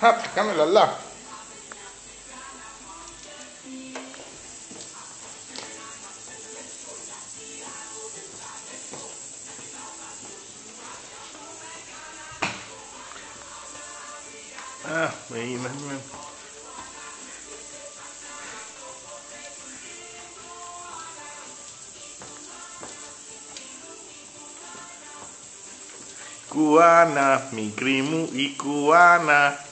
Χαπ, κάμε λαλά. Είναι. Κουάνα, μικρή μου η κουάνα.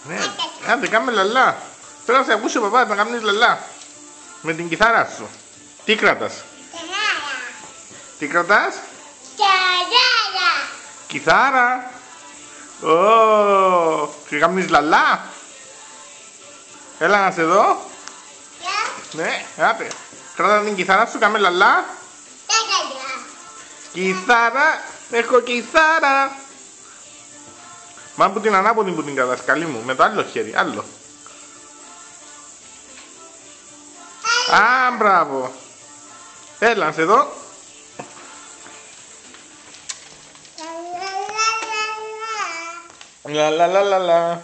Ναι, άντε κάμε λαλά. Θέλω να σε ακούσει ο παπάς να κάνεις λαλά. Με την κιθάρα σου. Τι κρατάς? Τι κρατάς? Κιθάρα. Ω, και κάνεις λαλά. Έλα να σε δω. Ναι, άντε. Κράτα την κιθάρα σου, κάμε λαλά. Κιθάρα, έχω κιθάρα. Μα που την ανάποδη που την κρατάς, καλή μου, με το άλλο χέρι, άλλο. Α, μπράβο. Έλα να σε δω. Λα λα λα λα λα.